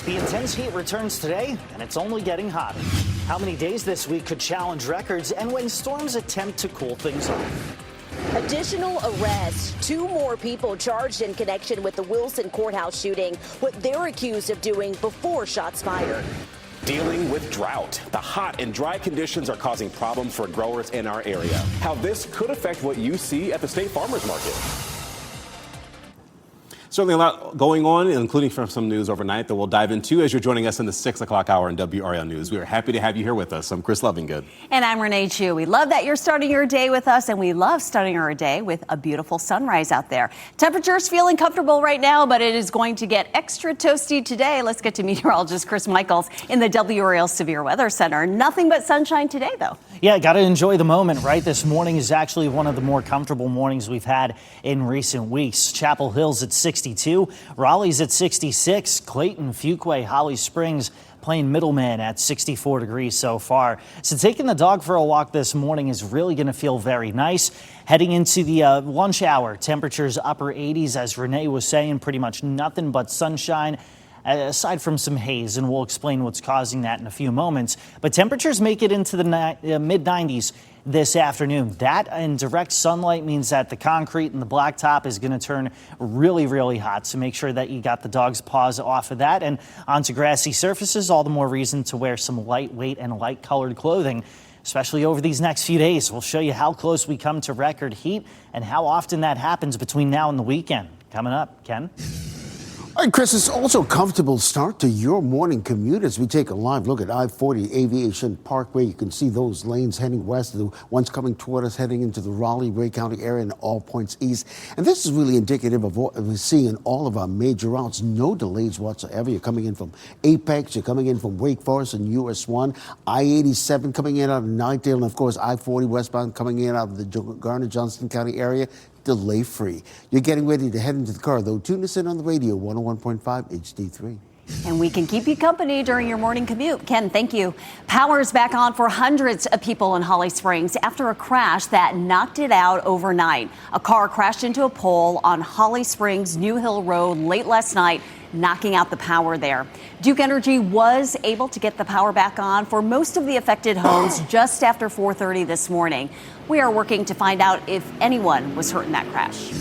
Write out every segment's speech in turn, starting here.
The intense heat returns today, and it's only getting hotter. How many days this week could challenge records, and when storms attempt to cool things off? Additional arrests. 2 more people charged in connection with the Wilson courthouse shooting, what they're accused of doing before shots fired. Dealing with drought. The hot and dry conditions are causing problems for growers in our area. How this could affect what you see at the State Farmers Market. Certainly a lot going on, including from some news overnight that we'll dive into as you're joining us in the 6 o'clock hour in WRAL News. We are happy to have you here with us. I'm Chris Lovingood. And I'm Renee Chu. We love that you're starting your day with us, and we love starting our day with a beautiful sunrise out there. Temperatures feeling comfortable right now, but it is going to get extra toasty today. Let's get to meteorologist Chris Michaels in the WRAL Severe Weather Center. Nothing but sunshine today, though. Yeah, got to enjoy the moment, right? This morning is actually one of the more comfortable mornings we've had in recent weeks. Chapel Hill's at 62, Raleigh's at 66, Clayton, Fuquay, Holly Springs, Plain Middleman at 64 degrees so far. So taking the dog for a walk this morning is really going to feel very nice. Heading into the lunch hour, temperatures upper 80s, as Renee was saying, pretty much nothing but sunshine. Aside from some haze, and we'll explain what's causing that in a few moments. But temperatures make it into the mid-90s this afternoon. That and direct sunlight means that the concrete and the blacktop is going to turn really, really hot. So make sure that you got the dog's paws off of that and onto grassy surfaces. All the more reason to wear some lightweight and light-colored clothing, especially over these next few days. We'll show you how close we come to record heat and how often that happens between now and the weekend. Coming up, Ken. All right, Chris, it's also a comfortable start to your morning commute as we take a live look at I-40 Aviation Parkway. You can see those lanes heading west, the ones coming toward us heading into the Raleigh-Ray County area and all points east. And this is really indicative of what we're seeing in all of our major routes. No delays whatsoever. You're coming in from Apex, you're coming in from Wake Forest and US 1, I-87 coming in out of Nightdale, and of course I-40 westbound coming in out of the Garner-Johnston County area. Delay free. You're getting ready to head into the car, though. Tune us in on the radio, 101.5 HD3. And we can keep you company during your morning commute. Ken, thank you. Power is back on for hundreds of people in Holly Springs after a crash that knocked it out overnight. A car crashed into a pole on Holly Springs New Hill Road late last night, knocking out the power there. Duke Energy was able to get the power back on for most of the affected homes just after 4:30 this morning. We are working to find out if anyone was hurt in that crash.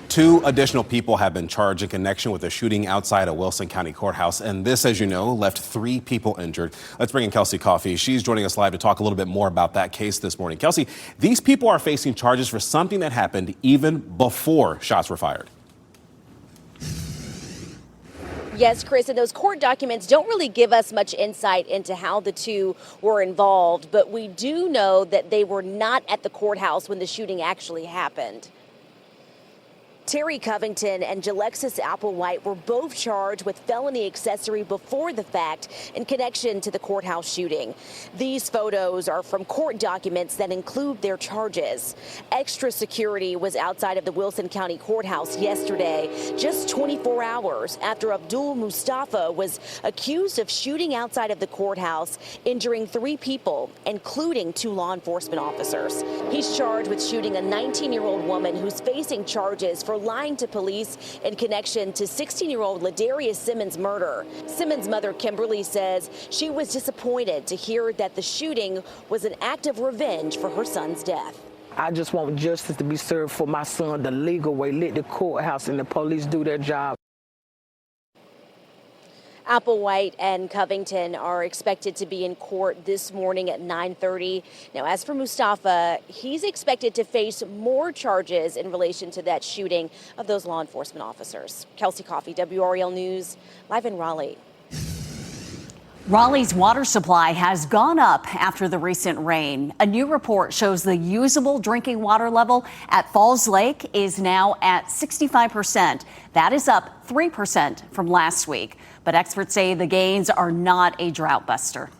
2 additional people have been charged in connection with a shooting outside a Wilson County courthouse. And this, as you know, left 3 people injured. Let's bring in Kelsey Coffey. She's joining us live to talk a little bit more about that case this morning. Kelsey, these people are facing charges for something that happened even before shots were fired. Yes, Chris, and those court documents don't really give us much insight into how the 2 were involved, but we do know that they were not at the courthouse when the shooting actually happened. Terry Covington and Jalexis Applewhite were both charged with felony accessory before the fact in connection to the courthouse shooting. These photos are from court documents that include their charges. Extra security was outside of the Wilson County Courthouse yesterday, just 24 hours after Abdul Mustafa was accused of shooting outside of the courthouse, injuring 3 people, including 2 law enforcement officers. He's charged with shooting a 19-year-old woman who's facing charges for lying to police in connection to 16-year-old Ladarius Simmons' murder. Simmons' mother, Kimberly, says she was disappointed to hear that the shooting was an act of revenge for her son's death. I just want justice to be served for my son the legal way. Let the courthouse and the police do their job. Applewhite and Covington are expected to be in court this morning at 9:30. Now, as for Mustafa, he's expected to face more charges in relation to that shooting of those law enforcement officers. Kelsey Coffey, WRAL News, live in Raleigh. Raleigh's water supply has gone up after the recent rain. A new report shows the usable drinking water level at Falls Lake is now at 65%. That is up 3% from last week. But experts say the gains are not a drought buster.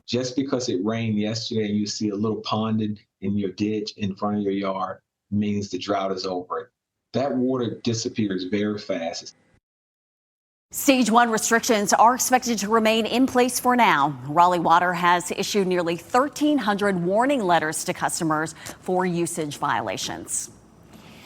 Just because it rained yesterday and you see a little ponded in your ditch in front of your yard means the drought is over it. That water disappears very fast. Stage 1 restrictions are expected to remain in place for now. Raleigh Water has issued nearly 1,300 warning letters to customers for usage violations.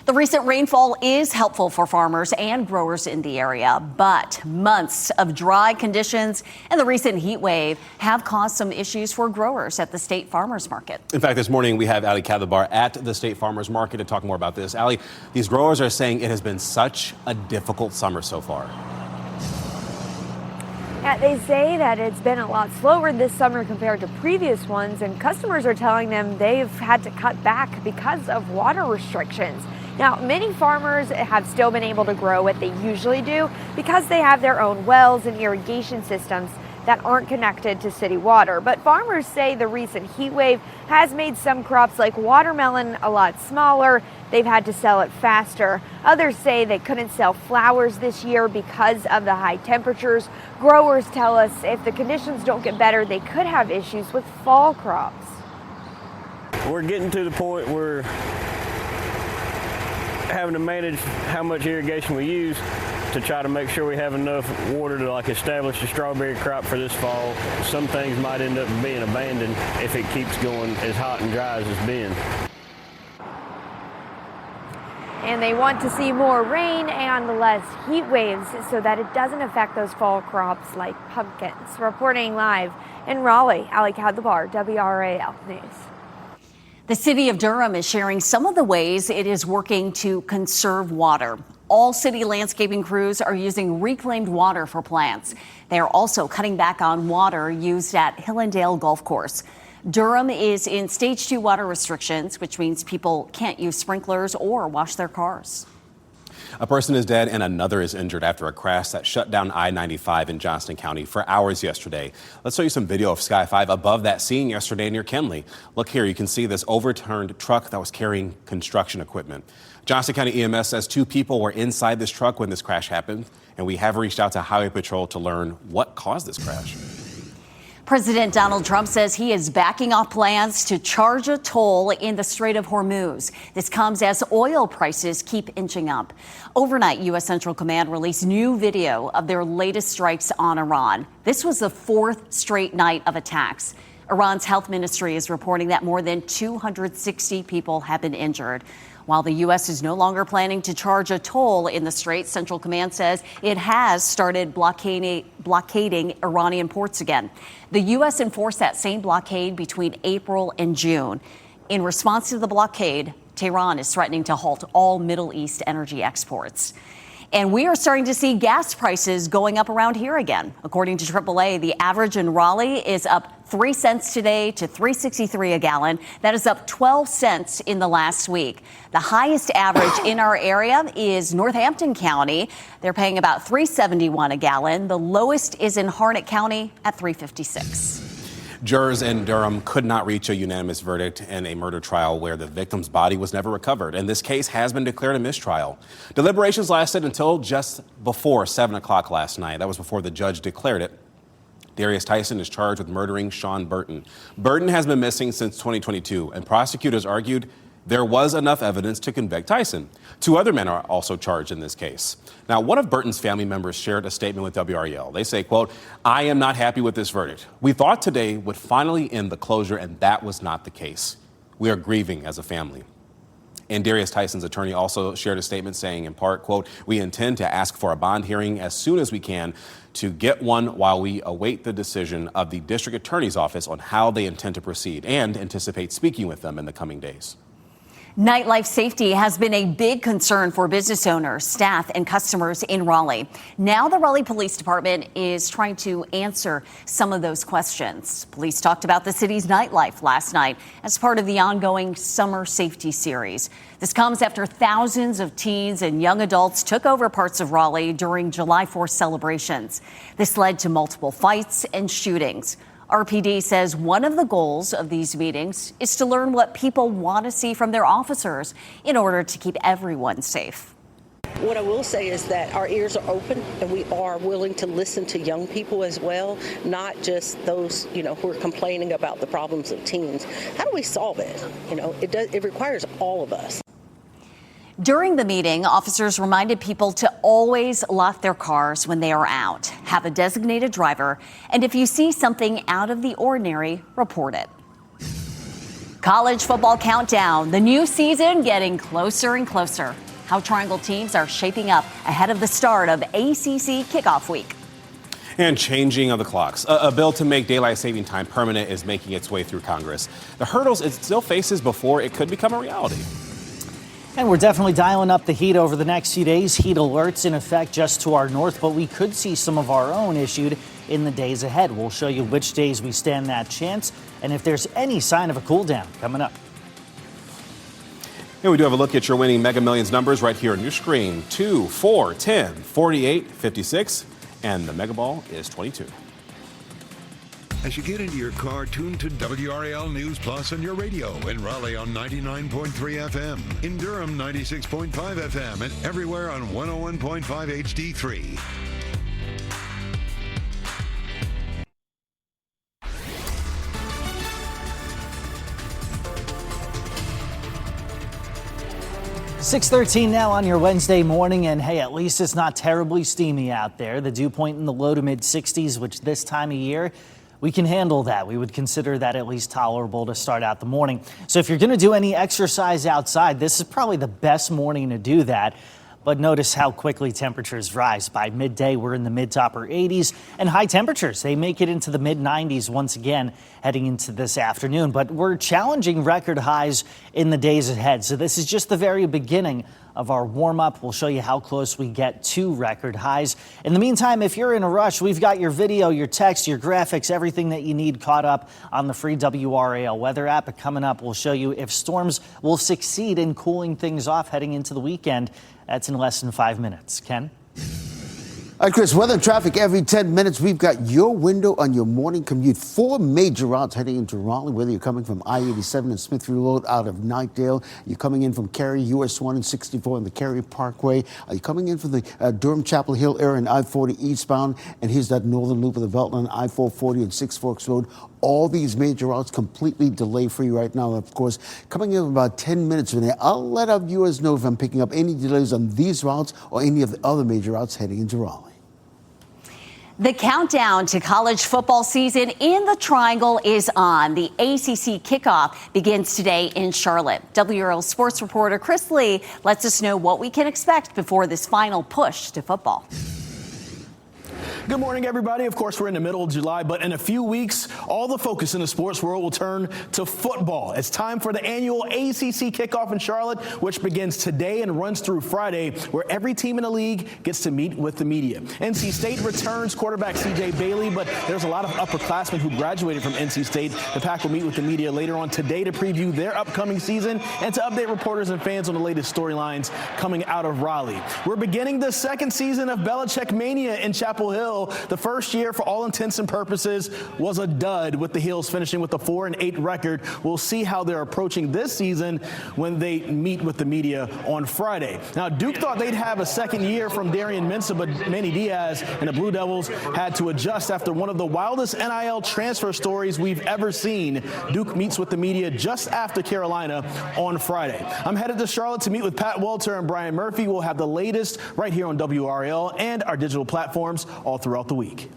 The recent rainfall is helpful for farmers and growers in the area, but months of dry conditions and the recent heat wave have caused some issues for growers at the State Farmers Market. In fact, this morning we have Ali Kadhabar at the State Farmers Market to talk more about this. Ali, these growers are saying it has been such a difficult summer so far. Yeah, they say that it's been a lot slower this summer compared to previous ones, and customers are telling them they've had to cut back because of water restrictions. Now, many farmers have still been able to grow what they usually do because they have their own wells and irrigation systems that aren't connected to city water. But farmers say the recent heat wave has made some crops like watermelon a lot smaller. They've had to sell it faster. Others say they couldn't sell flowers this year because of the high temperatures. Growers tell us if the conditions don't get better, they could have issues with fall crops. We're getting to the point where having to manage how much irrigation we use to try to make sure we have enough water to establish a strawberry crop for this fall. Some things might end up being abandoned if it keeps going as hot and dry as it's been. And they want to see more rain and less heat waves so that it doesn't affect those fall crops like pumpkins. Reporting live in Raleigh, Ali Kadhabar, WRAL News. The city of Durham is sharing some of the ways it is working to conserve water. All city landscaping crews are using reclaimed water for plants. They are also cutting back on water used at Hillendale Golf Course. Durham is in stage 2 water restrictions, which means people can't use sprinklers or wash their cars. A person is dead and another is injured after a crash that shut down I-95 in Johnston County for hours yesterday. Let's show you some video of Sky 5 above that scene yesterday near Kenley. Look here, you can see this overturned truck that was carrying construction equipment. Johnston County EMS says 2 people were inside this truck when this crash happened, and we have reached out to Highway Patrol to learn what caused this crash. President Donald Trump says he is backing off plans to charge a toll in the Strait of Hormuz. This comes as oil prices keep inching up. Overnight, U.S. Central Command released new video of their latest strikes on Iran. This was the 4th straight night of attacks. Iran's health ministry is reporting that more than 260 people have been injured. While the U.S. is no longer planning to charge a toll in the Strait, Central Command says it has started blockading Iranian ports again. The U.S. enforced that same blockade between April and June. In response to the blockade, Tehran is threatening to halt all Middle East energy exports. And we are starting to see gas prices going up around here again. According to AAA, the average in Raleigh is up 3 cents today to $3.63 a gallon. That is up 12 cents in the last week. The highest average in our area is Northampton County. They're paying about $3.71 a gallon. The lowest is in Harnett County at $3.56. Jurors in Durham could not reach a unanimous verdict in a murder trial where the victim's body was never recovered, and this case has been declared a mistrial. Deliberations lasted until just before 7 o'clock last night. That was before the judge declared it. Darius Tyson is charged with murdering Sean Burton. Burton has been missing since 2022, and prosecutors argued there was enough evidence to convict Tyson. 2 other men are also charged in this case. Now, one of Burton's family members shared a statement with WRAL. They say, quote, "I am not happy with this verdict. We thought today would finally end the closure, and that was not the case. We are grieving as a family." And Darius Tyson's attorney also shared a statement saying, in part, quote, "We intend to ask for a bond hearing as soon as we can to get one while we await the decision of the district attorney's office on how they intend to proceed and anticipate speaking with them in the coming days." Nightlife safety has been a big concern for business owners, staff, and customers in Raleigh. Now the Raleigh Police Department is trying to answer some of those questions. Police talked about the city's nightlife last night as part of the ongoing Summer Safety Series. This comes after thousands of teens and young adults took over parts of Raleigh during July 4th celebrations. This led to multiple fights and shootings. RPD says one of the goals of these meetings is to learn what people want to see from their officers in order to keep everyone safe. What I will say is that our ears are open and we are willing to listen to young people as well, not just those, who are complaining about the problems of teens. How do we solve it? It requires all of us. During the meeting, officers reminded people to always lock their cars when they are out, have a designated driver, and if you see something out of the ordinary, report it. College football countdown. The new season getting closer and closer. How Triangle teams are shaping up ahead of the start of ACC kickoff week. And changing of the clocks. A bill to make daylight saving time permanent is making its way through Congress. The hurdles it still faces before it could become a reality. And we're definitely dialing up the heat over the next few days. Heat alerts in effect just to our north, but we could see some of our own issued in the days ahead. We'll show you which days we stand that chance and if there's any sign of a cool down coming up. And we do have a look at your winning Mega Millions numbers right here on your screen. 2, 4, 10, 48, 56, and the Mega Ball is 22. As you get into your car, tune to WRAL News Plus on your radio in Raleigh on 99.3 FM, in Durham 96.5 FM, and everywhere on 101.5 HD3. .13 now on your Wednesday morning, and hey, at least it's not terribly steamy out there. The dew point in the low to mid 60s, which this time of year, we can handle that. We would consider that at least tolerable to start out the morning. So if you're going to do any exercise outside, this is probably the best morning to do that. But notice how quickly temperatures rise. By midday, we're in the mid to upper 80s, and high temperatures, they make it into the mid 90s once again heading into this afternoon. But we're challenging record highs in the days ahead. So this is just the very beginning of our warm up. We'll show you how close we get to record highs. In the meantime, if you're in a rush, we've got your video, your text, your graphics, everything that you need caught up on the free WRAL weather app. Coming up, we'll show you if storms will succeed in cooling things off heading into the weekend. That's in less than 5 minutes. Ken? All right, Chris, weather and traffic every 10 minutes. We've got your window on your morning commute. 4 major routes heading into Raleigh, whether you're coming from I-87 and Smithfield Road out of Knightdale, you're coming in from Cary, US 1 and 64 on the Cary Parkway, you're coming in from the Durham Chapel Hill area and I-40 eastbound, and here's that northern loop of the Beltline, I-440 and Six Forks Road. All these major routes completely delay-free right now. Of course, coming in about 10 minutes from there, I'll let our viewers know if I'm picking up any delays on these routes or any of the other major routes heading into Raleigh. The countdown to college football season in the Triangle is on. The ACC kickoff begins today in Charlotte. WRAL sports reporter Chris Lee lets us know what we can expect before this final push to football. Good morning, everybody. Of course, we're in the middle of July, but in a few weeks, all the focus in the sports world will turn to football. It's time for the annual ACC kickoff in Charlotte, which begins today and runs through Friday, where every team in the league gets to meet with the media. NC State returns quarterback C.J. Bailey, but there's a lot of upperclassmen who graduated from NC State. The Pack will meet with the media later on today to preview their upcoming season and to update reporters and fans on the latest storylines coming out of Raleigh. We're beginning the second season of Belichick Mania in Chapel Hill. The first year, for all intents and purposes, was a dud, with the Heels finishing with a 4-8 record. We'll see how they're approaching this season when they meet with the media on Friday. Now, Duke thought they'd have a second year from Darian Mensah, but Manny Diaz and the Blue Devils had to adjust after one of the wildest NIL transfer stories we've ever seen. Duke meets with the media just after Carolina on Friday. I'm headed to Charlotte to meet with Pat Walter and Brian Murphy. We'll have the latest right here on WRAL and our digital platforms all throughout the week.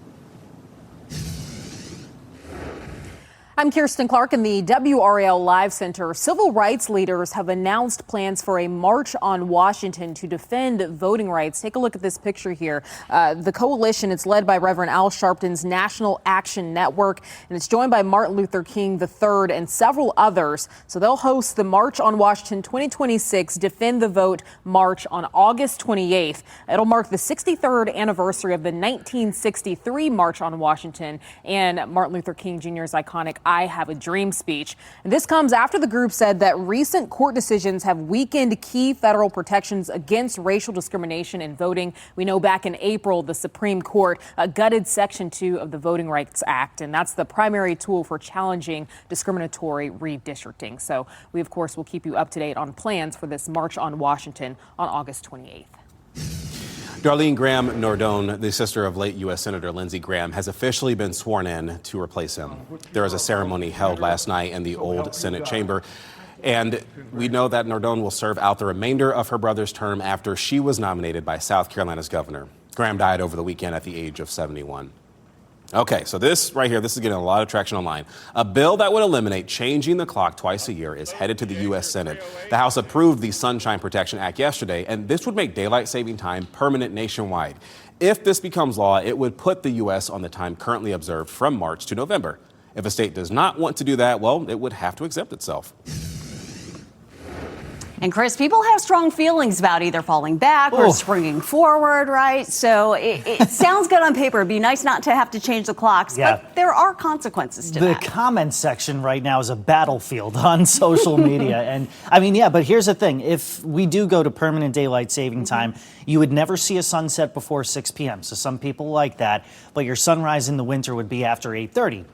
I'm Kirsten Clark in the WRAL Live Center. Civil rights leaders have announced plans for a march on Washington to defend voting rights. Take a look at this picture here. The coalition, it's led by Reverend Al Sharpton's National Action Network, and it's joined by Martin Luther King III and several others. So they'll host the March on Washington 2026 Defend the Vote March on August 28th. It'll mark the 63rd anniversary of the 1963 March on Washington and Martin Luther King Jr.'s iconic I Have a Dream speech. And this comes after the group said that recent court decisions have weakened key federal protections against racial discrimination in voting. We know back in April, the Supreme Court gutted Section 2 of the Voting Rights Act, and that's the primary tool for challenging discriminatory redistricting. So we, of course, will keep you up to date on plans for this March on Washington on August 28th. Darlene Graham Nordone, the sister of late U.S. Senator Lindsey Graham, has officially been sworn in to replace him. There was a ceremony held last night in the old Senate chamber, and we know that Nordone will serve out the remainder of her brother's term after she was nominated by South Carolina's governor. Graham died over the weekend at the age of 71. Okay, so this right here, this is getting a lot of traction online. A bill that would eliminate changing the clock twice a year is headed to the U.S. Senate. The House approved the Sunshine Protection Act yesterday, and this would make daylight saving time permanent nationwide. If this becomes law, it would put the U.S. on the time currently observed from March to November. If a state does not want to do that, well, it would have to exempt itself. And Chris, people have strong feelings about either falling back or springing forward, right? So it sounds good on paper. It'd be nice not to have to change the clocks, but there are consequences to that. The comment section right now is a battlefield on social media. And I mean, yeah, but here's the thing. If we do go to permanent daylight saving time, you would never see a sunset before 6 p.m. So some people like that, but your sunrise in the winter would be after 8:30.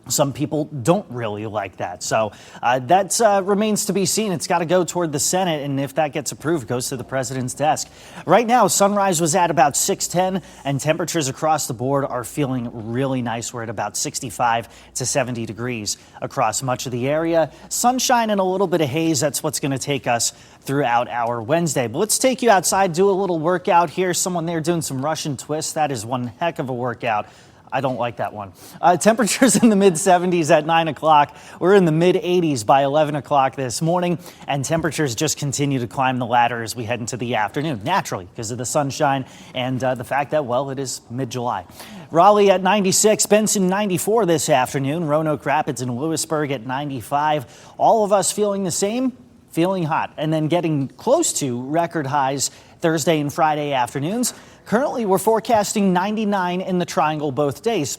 Some people don't really like that. So that remains to be seen. It's got to go toward the Senate. And if that gets approved, it goes to the president's desk. Right now, sunrise was at about 6:10 and temperatures across the board are feeling really nice. We're at about 65 to 70 degrees across much of the area. Sunshine and a little bit of haze. That's what's going to take us throughout our Wednesday. But let's take you outside, do a little workout here. Someone there doing some Russian twists. That is one heck of a workout. I don't like that one. Temperatures in the mid-70s at 9 o'clock. We're in the mid-80s by 11 o'clock this morning, and temperatures just continue to climb the ladder as we head into the afternoon, naturally, because of the sunshine and the fact that, well, it is mid-July. Raleigh at 96, Benson 94 this afternoon, Roanoke Rapids and Lewisburg at 95. All of us feeling the same, feeling hot, and then getting close to record highs Thursday and Friday afternoons. Currently, we're forecasting 99 in the Triangle both days.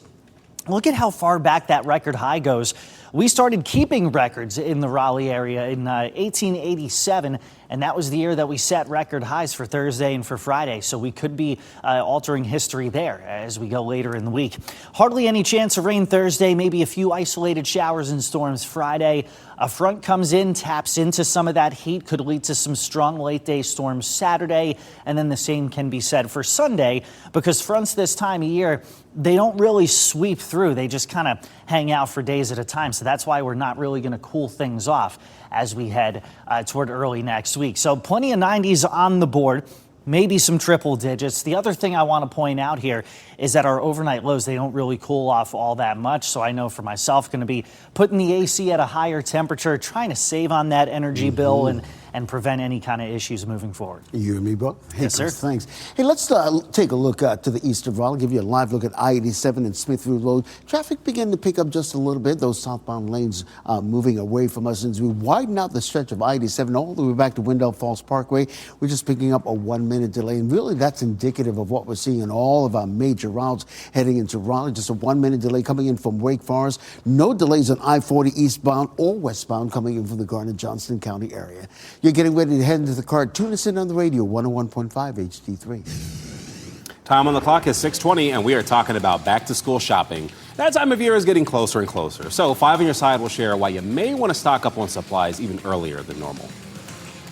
Look at how far back that record high goes. We started keeping records in the Raleigh area in 1887, and that was the year that we set record highs for Thursday and for Friday. So we could be altering history there as we go later in the week. Hardly any chance of rain Thursday, maybe a few isolated showers and storms Friday. A front comes in, taps into some of that heat, could lead to some strong late day storms Saturday. And then the same can be said for Sunday, because fronts this time of year, they don't really sweep through. They just kind of hang out for days at a time. So that's why we're not really going to cool things off as we head toward early next week. So plenty of 90s on the board. Maybe some triple digits. The other thing I want to point out here is that our overnight lows, they don't really cool off all that much. So I know for myself, going to be putting the AC at a higher temperature, trying to save on that energy bill and prevent any kind of issues moving forward. You and me, bro? Hey, yes, Chris, sir. Thanks. Hey, let's take a look to the east of Raleigh. Give you a live look at I-87 and Smithfield Road. Traffic began to pick up just a little bit. Those southbound lanes moving away from us as we widen out the stretch of I-87 all the way back to Wendell Falls Parkway. We're just picking up a 1-minute delay. And really, that's indicative of what we're seeing in all of our major routes heading into Raleigh. Just a 1-minute delay coming in from Wake Forest. No delays on I-40 eastbound or westbound coming in from the Garner-Johnston County area. You're getting ready to head into the car. Tune us in on the radio, 101.5 HD3. Time on the clock is 6:20, and we are talking about back-to-school shopping. That time of year is getting closer and closer. So 5 on your side will share why you may want to stock up on supplies even earlier than normal.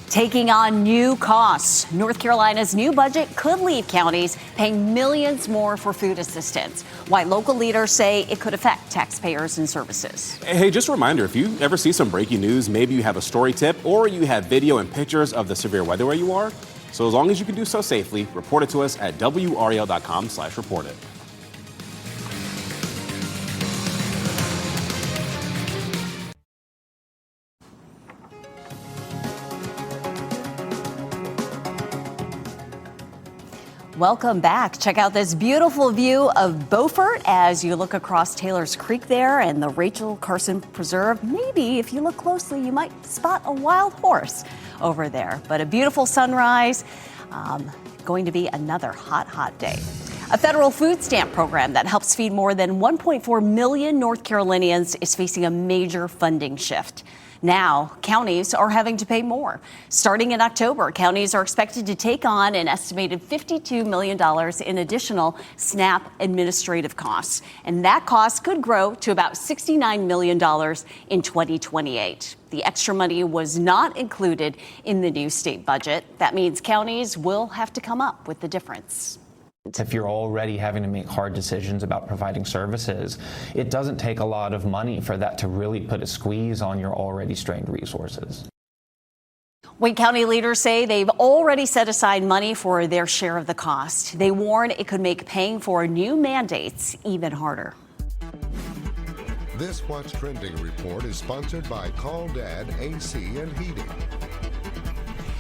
Taking on new costs. North Carolina's new budget could leave counties paying millions more for food assistance. Why local leaders say it could affect taxpayers and services. Hey, just a reminder, if you ever see some breaking news, maybe you have a story tip or you have video and pictures of the severe weather where you are. So as long as you can do so safely, report it to us at WRAL.com/report it. Welcome back. Check out this beautiful view of Beaufort as you look across Taylor's Creek there and the Rachel Carson Preserve. Maybe if you look closely, you might spot a wild horse over there. But a beautiful sunrise. Going to be another hot day. A federal food stamp program that helps feed more than 1.4 million North Carolinians is facing a major funding shift. Now, counties are having to pay more. Starting in October, counties are expected to take on an estimated $52 million in additional SNAP administrative costs. And that cost could grow to about $69 million in 2028. The extra money was not included in the new state budget. That means counties will have to come up with the difference. If you're already having to make hard decisions about providing services, it doesn't take a lot of money for that to really put a squeeze on your already strained resources. Wayne County leaders say they've already set aside money for their share of the cost. They warn it could make paying for new mandates even harder. This What's Trending report is sponsored by Call Dad AC and Heating.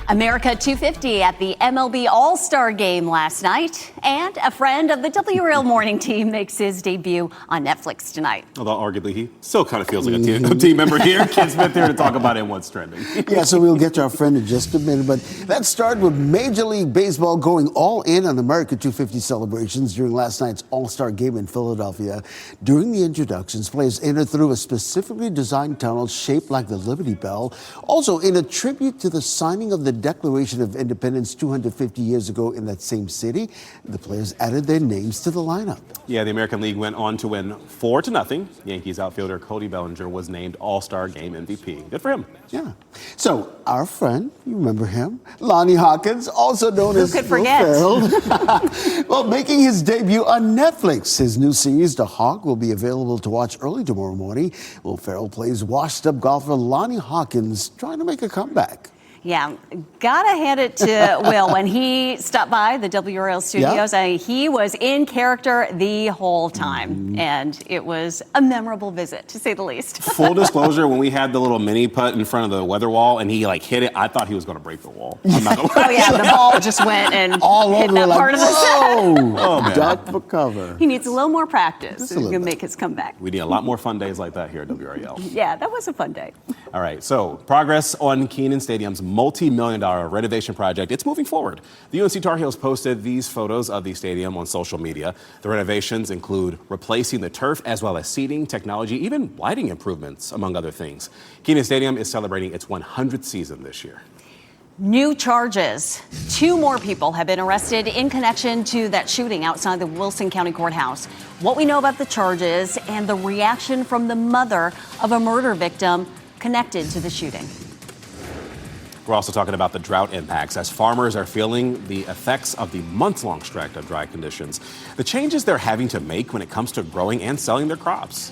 America 250 at the MLB All-Star Game last night. And a friend of the WRAL morning team makes his debut on Netflix tonight. Although arguably he still kind of feels like a team member here. Ken Smith here to talk about it and what's trending. Yeah, so we'll get to our friend in just a minute. But let's start with Major League Baseball going all in on America 250 celebrations during last night's All-Star Game in Philadelphia. During the introductions, players entered through a specifically designed tunnel shaped like the Liberty Bell. Also, in a tribute to the signing of the Declaration of Independence 250 years ago in that same city, the players added their names to the lineup. Yeah, the American League went on to win 4-0. Yankees outfielder Cody Bellinger was named All-Star Game MVP. Good for him. Yeah. So our friend, you remember him, Lonnie Hawkins, also known as Who could forget? Will Ferrell, well, making his debut on Netflix. His new series, The Hawk, will be available to watch early tomorrow morning. Will Ferrell plays washed-up golfer Lonnie Hawkins, trying to make a comeback. Yeah, gotta hand it to Will. When he stopped by the WRAL studios, he was in character the whole time. And it was a memorable visit, to say the least. Full disclosure, when we had the little mini putt in front of the weather wall and he hit it, I thought he was going to break the wall. I'm not gonna lie. Oh, yeah, the ball just went and all hit over that part of the set. Oh, Duck for cover. He needs a little more practice Just a to little bit. make his comeback. We need a lot more fun days like that here at WRAL. Yeah, that was a fun day. All right, so progress on Kenan Stadium's multi-million-dollar renovation project. It's moving forward. The UNC Tar Heels posted these photos of the stadium on social media. The renovations include replacing the turf as well as seating, technology, even lighting improvements, among other things. Kenan Stadium is celebrating its 100th season this year. New charges. 2 more people have been arrested in connection to that shooting outside the Wilson County Courthouse. What we know about the charges and the reaction from the mother of a murder victim connected to the shooting. We're also talking about the drought impacts as farmers are feeling the effects of the months-long stretch of dry conditions. The changes they're having to make when it comes to growing and selling their crops.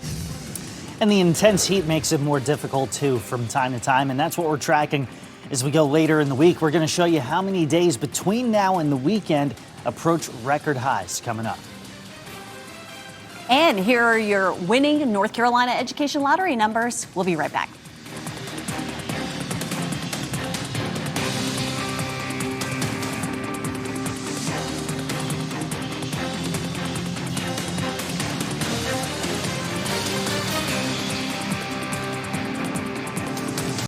And the intense heat makes it more difficult too from time to time, and that's what we're tracking as we go later in the week. We're going to show you how many days between now and the weekend approach record highs coming up. And here are your winning North Carolina Education Lottery numbers. We'll be right back.